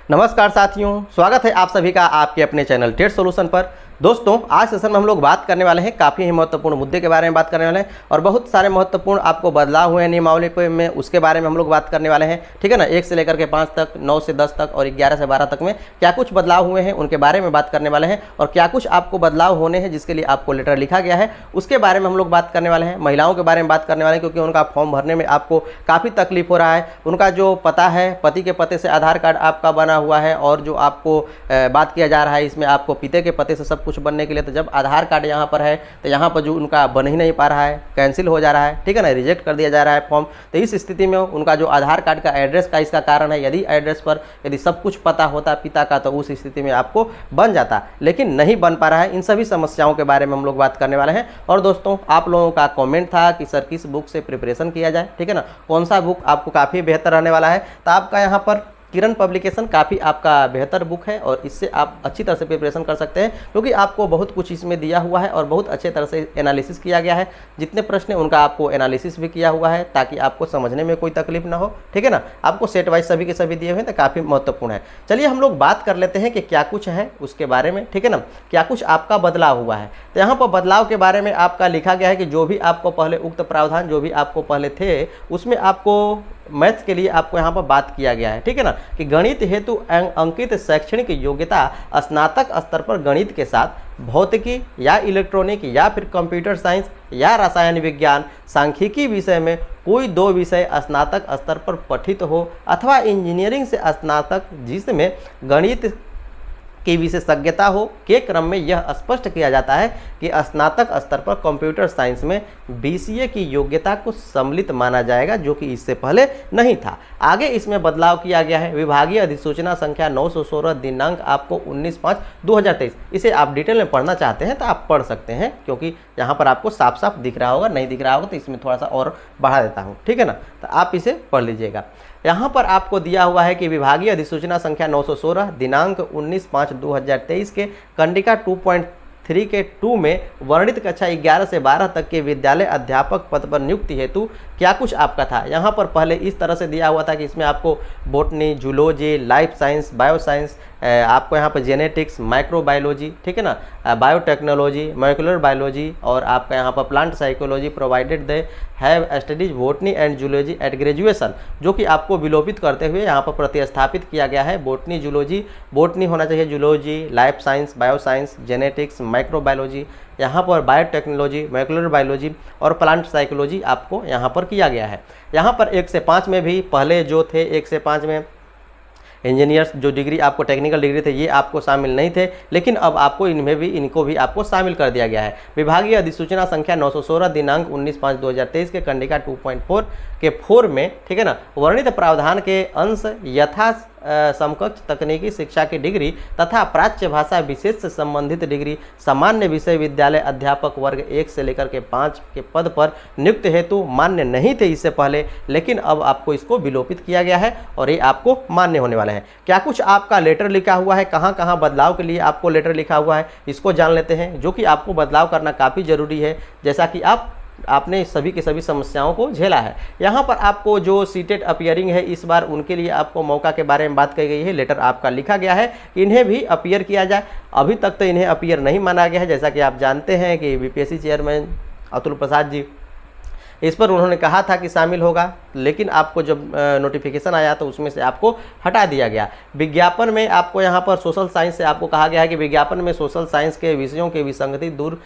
नमस्कार साथियों, स्वागत है आप सभी का आपके अपने चैनल टेट सॉल्यूशन पर। दोस्तों, आज सेशन में हम लोग बात करने वाले हैं काफ़ी ही महत्वपूर्ण मुद्दे के बारे में बात करने वाले हैं और बहुत सारे महत्वपूर्ण आपको बदलाव हुए हैं नियमावली में, उसके बारे में हम लोग बात करने वाले हैं। ठीक है ना। 1 से लेकर के 5 तक, 9 से 10 तक और 11 से 12 तक में क्या कुछ बदलाव हुए हैं उनके बारे में बात करने वाले हैं और क्या कुछ आपको बदलाव होने हैं जिसके लिए आपको लेटर लिखा गया है उसके बारे में हम लोग बात करने वाले हैं। महिलाओं के बारे में बात करने वाले हैं क्योंकि उनका फॉर्म भरने में आपको काफ़ी तकलीफ हो रहा है। उनका जो पता है, पति के पते से आधार कार्ड आपका बना हुआ है और जो आपको बात किया जा रहा है इसमें आपको पिता के पते से सब कुछ बनने के लिए, तो जब आधार कार्ड यहाँ पर है तो यहाँ पर जो उनका बन ही नहीं पा रहा है, कैंसिल हो जा रहा है। ठीक है ना, रिजेक्ट कर दिया जा रहा है फॉर्म। तो इस स्थिति में उनका जो आधार कार्ड का एड्रेस का इसका कारण है, यदि एड्रेस पर यदि सब कुछ पता होता पिता का तो उस स्थिति में आपको बन जाता, लेकिन नहीं बन पा रहा है। इन सभी समस्याओं के बारे में हम लोग बात करने वाले हैं। और दोस्तों, आप लोगों का कमेंट था कि सर किस बुक से प्रिपरेशन किया जाए, ठीक है ना, कौन सा बुक आपको काफ़ी बेहतर रहने वाला है। तो आपका यहाँ पर किरण पब्लिकेशन काफ़ी आपका बेहतर बुक है और इससे आप अच्छी तरह से प्रिपरेशन कर सकते हैं क्योंकि आपको बहुत कुछ इसमें दिया हुआ है और बहुत अच्छे तरह से एनालिसिस किया गया है। जितने प्रश्न हैं उनका आपको एनालिसिस भी किया हुआ है ताकि आपको समझने में कोई तकलीफ ना हो। ठीक है ना, आपको सेट वाइज सभी के सभी दिए हुए हैं तो काफ़ी महत्वपूर्ण है। चलिए हम लोग बात कर लेते हैं कि क्या कुछ है उसके बारे में। ठीक है ना, क्या कुछ आपका बदलाव हुआ है। तो यहाँ पर बदलाव के बारे में आपका लिखा गया है कि जो भी आपको पहले उक्त प्रावधान जो भी आपको पहले थे उसमें आपको मैथ्स के लिए आपको यहाँ पर बात किया गया है। ठीक है ना, कि गणित हेतु अंकित शैक्षणिक योग्यता स्नातक स्तर पर गणित के साथ भौतिकी या इलेक्ट्रॉनिक या फिर कंप्यूटर साइंस या रसायन विज्ञान सांख्यिकी विषय में कोई 2 विषय स्नातक स्तर पर पठित हो अथवा इंजीनियरिंग से स्नातक जिसमें गणित की विशेषज्ञता हो के क्रम में यह स्पष्ट किया जाता है कि स्नातक स्तर पर कंप्यूटर साइंस में BCA की योग्यता को सम्मिलित माना जाएगा, जो कि इससे पहले नहीं था। आगे इसमें बदलाव किया गया है। विभागीय अधिसूचना संख्या 916 दिनांक आपको 19/5/2023। इसे आप डिटेल में पढ़ना चाहते हैं तो आप पढ़ सकते हैं क्योंकि यहाँ पर आपको साफ साफ दिख रहा होगा, नहीं दिख रहा होगा तो इसमें थोड़ा सा और बढ़ा देता हूँ। ठीक है ना, तो आप इसे पढ़ लीजिएगा। यहाँ पर आपको दिया हुआ है कि विभागीय अधिसूचना संख्या 916 दिनांक 19/5/2023 के कंडिका 2.3 के 2 में वर्णित कक्षा 11 से 12 तक के विद्यालय अध्यापक पद पर नियुक्ति हेतु क्या कुछ आपका था। यहाँ पर पहले इस तरह से दिया हुआ था कि इसमें आपको botany, zoology, life science, bio science, आपको यहाँ पर जेनेटिक्स, माइक्रोबायोलॉजी, ठीक है ना, बायोटेक्नोलॉजी, मॉलिक्यूलर बायोलॉजी और आपका यहाँ पर plant psychology provided they have studies botany and zoology at graduation, जो कि आपको विलोपित करते हुए यहाँ पर प्रतिस्थापित किया गया है। बोटनी, जूलॉजी, बोटनी होना चाहिए zoology, life science, bio science, genetics, microbiology, यहाँ पर बायोटेक्नोलॉजी, मॉलिक्यूलर बायोलॉजी और प्लांट साइकोलॉजी आपको यहाँ पर किया गया है। यहाँ पर 1 से 5 में भी पहले जो थे 1 से 5 में इंजीनियर्स जो डिग्री आपको टेक्निकल डिग्री थे ये आपको शामिल नहीं थे, लेकिन अब आपको इनमें भी इनको भी आपको शामिल कर दिया गया है। विभागीय अधिसूचना संख्या 916 दिनांक 19/5/2023 के कंडिका 2.4 के 4 में, ठीक है ना, वर्णित प्रावधान के अंश यथा समकक्ष तकनीकी शिक्षा की डिग्री तथा प्राच्य भाषा विशेष से संबंधित डिग्री सामान्य विषय विद्यालय अध्यापक वर्ग 1 से लेकर के 5 के पद पर नियुक्त हेतु मान्य नहीं थे इससे पहले, लेकिन अब आपको इसको विलोपित किया गया है और ये आपको मान्य होने वाले हैं। क्या कुछ आपका लेटर लिखा हुआ है, कहाँ कहाँ बदलाव के लिए आपको लेटर लिखा हुआ है, इसको जान लेते हैं, जो कि आपको बदलाव करना काफ़ी ज़रूरी है जैसा कि आपने सभी के सभी समस्याओं को झेला है। यहाँ पर आपको जो सीटेट अपीयरिंग है इस बार उनके लिए आपको मौका के बारे में बात कही गई है। लेटर आपका लिखा गया है कि इन्हें भी अपीयर किया जाए। अभी तक तो इन्हें अपीयर नहीं माना गया है, जैसा कि आप जानते हैं कि BPSC चेयरमैन अतुल प्रसाद जी इस पर उन्होंने कहा था कि शामिल होगा, लेकिन आपको जब नोटिफिकेशन आया तो उसमें से आपको हटा दिया गया। विज्ञापन में आपको यहाँ पर सोशल साइंस से आपको कहा गया है कि विज्ञापन में सोशल साइंस के विषयों की विसंगति दूर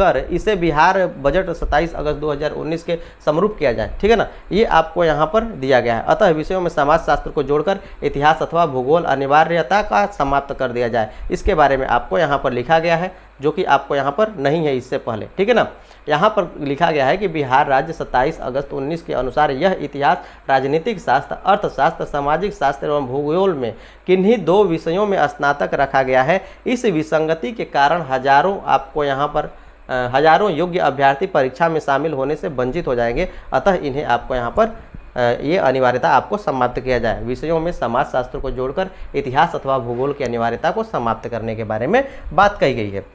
कर इसे बिहार बजट 27 अगस्त 2019 के समरूप किया जाए। ठीक है ना, ये आपको यहाँ पर दिया गया है। अतः विषयों में समाज शास्त्र को जोड़कर इतिहास अथवा भूगोल अनिवार्यता का समाप्त कर दिया जाए, इसके बारे में आपको यहाँ पर लिखा गया है, जो कि आपको यहाँ पर नहीं है इससे पहले। ठीक है ना, यहाँ पर लिखा गया है कि बिहार राज्य 27 अगस्त 19 के अनुसार यह इतिहास, राजनीतिक शास्त्र, अर्थशास्त्र, सामाजिक शास्त्र एवं भूगोल में किन्हीं 2 विषयों में स्नातक रखा गया है। इस विसंगति के कारण हजारों योग्य अभ्यर्थी परीक्षा में शामिल होने से वंचित हो जाएंगे। अतः इन्हें आपको यहाँ पर ये अनिवार्यता आपको समाप्त किया जाए। विषयों में समाजशास्त्र को जोड़कर इतिहास अथवा भूगोल की अनिवार्यता को समाप्त करने के बारे में बात कही गई है।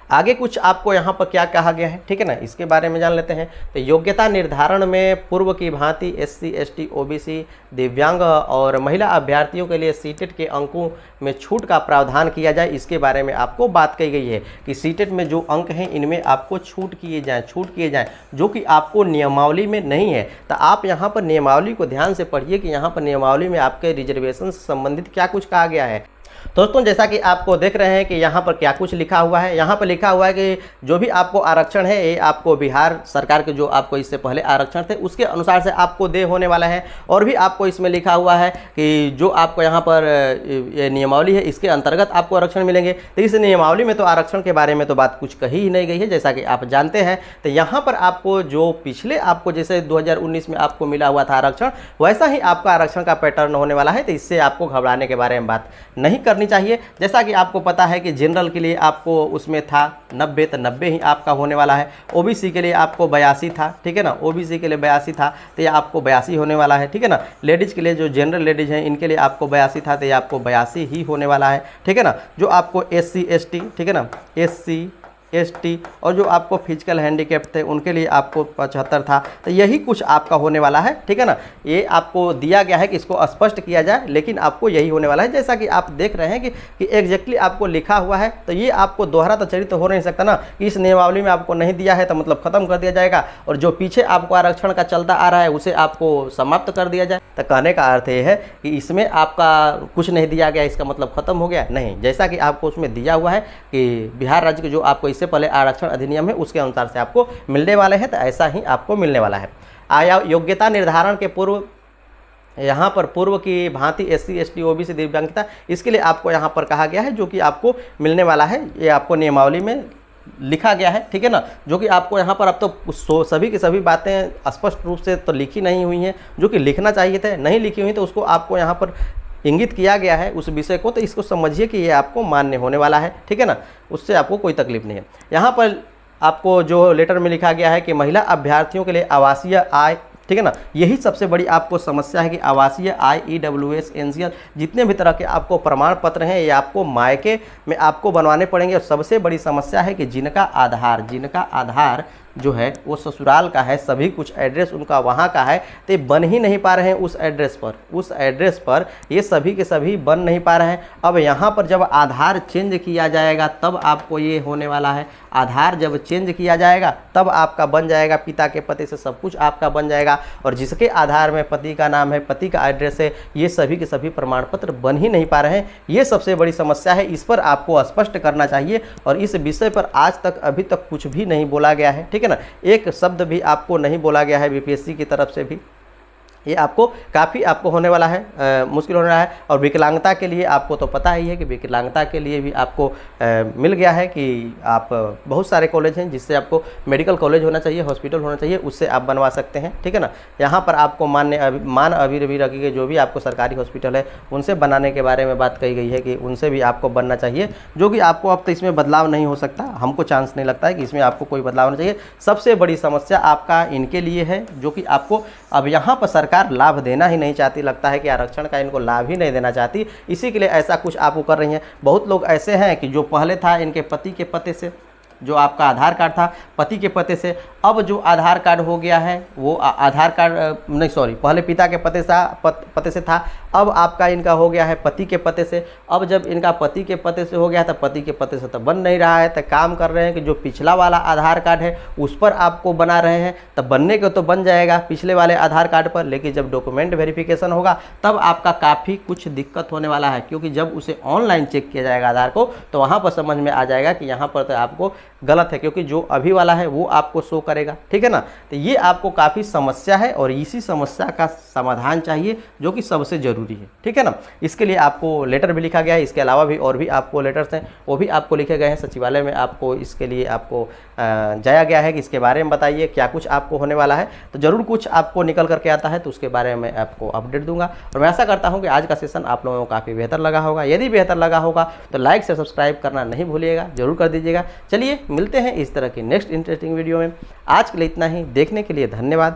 आगे कुछ आपको यहाँ पर क्या कहा गया है, ठीक है ना, इसके बारे में जान लेते हैं। तो योग्यता निर्धारण में पूर्व की भांति SC, ST, OBC, दिव्यांग और महिला अभ्यर्थियों के लिए सीटेट के अंकों में छूट का प्रावधान किया जाए, इसके बारे में आपको बात कही गई है कि सीटेट में जो अंक हैं इनमें आपको छूट किए जाएं, जो कि आपको नियमावली में नहीं है। तो आप यहाँ पर नियमावली को ध्यान से पढ़िए कि यहाँ पर नियमावली में आपके रिजर्वेशन से संबंधित क्या कुछ कहा गया है। दोस्तों जैसा कि आपको देख रहे हैं कि यहाँ पर क्या कुछ लिखा हुआ है, यहाँ पर लिखा हुआ है कि जो भी आपको आरक्षण है ये आपको बिहार सरकार के जो आपको इससे पहले आरक्षण थे उसके अनुसार से आपको दे होने वाला है। और भी आपको इसमें लिखा हुआ है कि जो आपको यहाँ पर ये नियमावली है इसके अंतर्गत आपको आरक्षण मिलेंगे। तो इस नियमावली में तो आरक्षण के बारे में तो बात कुछ कही ही नहीं गई है, जैसा कि आप जानते हैं। तो यहाँ पर आपको जो पिछले आपको जैसे 2019 में आपको मिला हुआ था आरक्षण, वैसा ही आपका आरक्षण का पैटर्न होने वाला है। तो इससे आपको घबराने के बारे में बात नहीं करनी चाहिए। जैसा कि आपको पता है कि जनरल के लिए आपको उसमें था 90, तो 90 ही आपका होने वाला है। OBC के लिए आपको 82 था, ठीक है ना, OBC के लिए 82 था, तो ये आपको 82 होने वाला है, ठीक है ना। लेडीज़ के लिए जो जनरल लेडीज़ हैं इनके लिए आपको 82 था, तो ये आपको 82 ही होने वाला है, ठीक है ना। जो आपको SC, ST, ठीक है ना, SC, ST और जो आपको फिजिकल हैंडीकैप थे उनके लिए आपको 75 था। तो यही कुछ आपका होने वाला है, ठीक है ना। ये आपको दिया गया है कि इसको स्पष्ट किया जाए, लेकिन आपको यही होने वाला है। जैसा कि आप देख रहे हैं कि एग्जैक्टली आपको लिखा हुआ है, तो ये आपको दोहरा तो चरित्र हो नहीं सकता ना कि इस नियमावली में आपको नहीं दिया है तो मतलब ख़त्म कर दिया जाएगा, और जो पीछे आपको आरक्षण का चलता आ रहा है उसे आपको समाप्त कर दिया जाए। तो कहने का अर्थ ये है कि इसमें आपका कुछ नहीं दिया गया, इसका मतलब ख़त्म हो गया नहीं। जैसा कि आपको उसमें दिया हुआ है कि बिहार राज्य के जो आपको इससे पहले आरक्षण अधिनियम है उसके अनुसार से आपको मिलने वाले हैं, तो ऐसा ही आपको मिलने वाला है। आया योग्यता निर्धारण के पूर्व यहाँ पर पूर्व की भांति SC, ST, OBC दिव्यांगता, इसके लिए आपको यहाँ पर कहा गया है जो कि आपको मिलने वाला है। ये आपको नियमावली में लिखा गया है, ठीक है ना, जो कि आपको यहाँ पर अब तो सभी की सभी बातें स्पष्ट रूप से तो लिखी नहीं हुई हैं, जो कि लिखना चाहिए थे, नहीं लिखी हुई, तो उसको आपको यहाँ पर इंगित किया गया है उस विषय को। तो इसको समझिए कि ये आपको मान्य होने वाला है, ठीक है ना, उससे आपको कोई तकलीफ नहीं है। यहाँ पर आपको जो लेटर में लिखा गया है कि महिला अभ्यर्थियों के लिए आवासीय आय, ठीक है ना, यही सबसे बड़ी आपको समस्या है कि आवासीय आय, EWS, NCL जितने भी तरह के आपको प्रमाण पत्र हैं ये आपको मायके में आपको बनवाने पड़ेंगे। और सबसे बड़ी समस्या है कि जिनका आधार जो है वो ससुराल का है, सभी कुछ एड्रेस उनका वहाँ का है, तो ये बन ही नहीं पा रहे हैं उस एड्रेस पर ये सभी के सभी बन नहीं पा रहे हैं। अब यहाँ पर जब आधार चेंज किया जाएगा तब आपको ये होने वाला है। आधार जब चेंज किया जाएगा तब आपका बन जाएगा, पिता के पते से सब कुछ आपका बन जाएगा। और जिसके आधार में पति का नाम है, पति का एड्रेस है, ये सभी के सभी प्रमाण पत्र बन ही नहीं पा रहे हैं। ये सबसे बड़ी समस्या है, इस पर आपको स्पष्ट करना चाहिए। और इस विषय पर आज तक अभी तक कुछ भी नहीं बोला गया है, ठीक है ना, एक शब्द भी आपको नहीं बोला गया है BPSC की तरफ से भी। ये आपको काफ़ी आपको होने वाला है, मुश्किल होने रहा है। और विकलांगता के लिए आपको तो पता ही है कि विकलांगता के लिए भी आपको मिल गया है कि आप बहुत सारे कॉलेज हैं जिससे आपको मेडिकल कॉलेज होना चाहिए, हॉस्पिटल होना चाहिए, उससे आप बनवा सकते हैं, ठीक है ना। यहाँ पर आपको मान अभी रखी गई जो भी आपको सरकारी हॉस्पिटल है उनसे बनाने के बारे में बात कही गई है कि उनसे भी आपको बनना चाहिए, जो कि आपको अब तो इसमें बदलाव नहीं हो सकता। हमको चांस नहीं लगता है कि इसमें आपको कोई बदलाव होना चाहिए। सबसे बड़ी समस्या आपका इनके लिए है जो कि आपको अब यहाँ पर सरकार लाभ देना ही नहीं चाहती, लगता है कि आरक्षण का इनको लाभ ही नहीं देना चाहती, इसी के लिए ऐसा कुछ आपको कर रही हैं। बहुत लोग ऐसे हैं कि जो पहले था इनके पति के पते से, जो आपका आधार कार्ड था पति के पते से, अब जो आधार कार्ड हो गया है वो आधार कार्ड नहीं सॉरी पहले पिता के पते से था, अब आपका इनका हो गया है पति के पते से। अब जब इनका पति के पते से हो गया तो पति के पते से तो बन नहीं रहा है, तो काम कर रहे हैं कि जो पिछला वाला आधार कार्ड है उस पर आपको बना रहे हैं। तब बनने को तो बन जाएगा पिछले वाले आधार कार्ड पर, लेकिन जब डॉक्यूमेंट वेरिफिकेशन होगा तब आपका काफ़ी कुछ दिक्कत होने वाला है, क्योंकि जब उसे ऑनलाइन चेक किया जाएगा आधार को तो वहाँ पर समझ में आ जाएगा कि यहाँ पर तो आपको गलत है, क्योंकि जो अभी वाला है वो आपको शो करेगा, ठीक है ना। तो ये आपको काफ़ी समस्या है और इसी समस्या का समाधान चाहिए जो कि सबसे ज़रूरी है, ठीक है ना। इसके लिए आपको लेटर भी लिखा गया है, इसके अलावा भी और भी आपको लेटर्स हैं वो भी आपको लिखे गए हैं सचिवालय में। आपको इसके लिए आपको जाया गया है कि इसके बारे में बताइए क्या कुछ आपको होने वाला है, तो ज़रूर कुछ आपको निकल करके आता है तो उसके बारे में आपको अपडेट दूंगा। और मैं आशा करता हूँ कि आज का सेशन आप लोगों को काफ़ी बेहतर लगा होगा। यदि बेहतर लगा होगा तो लाइक से सब्सक्राइब करना नहीं भूलिएगा, जरूर कर दीजिएगा। चलिए मिलते हैं इस तरह की नेक्स्ट इंटरेस्टिंग वीडियो में। आज के लिए इतना ही, देखने के लिए धन्यवाद।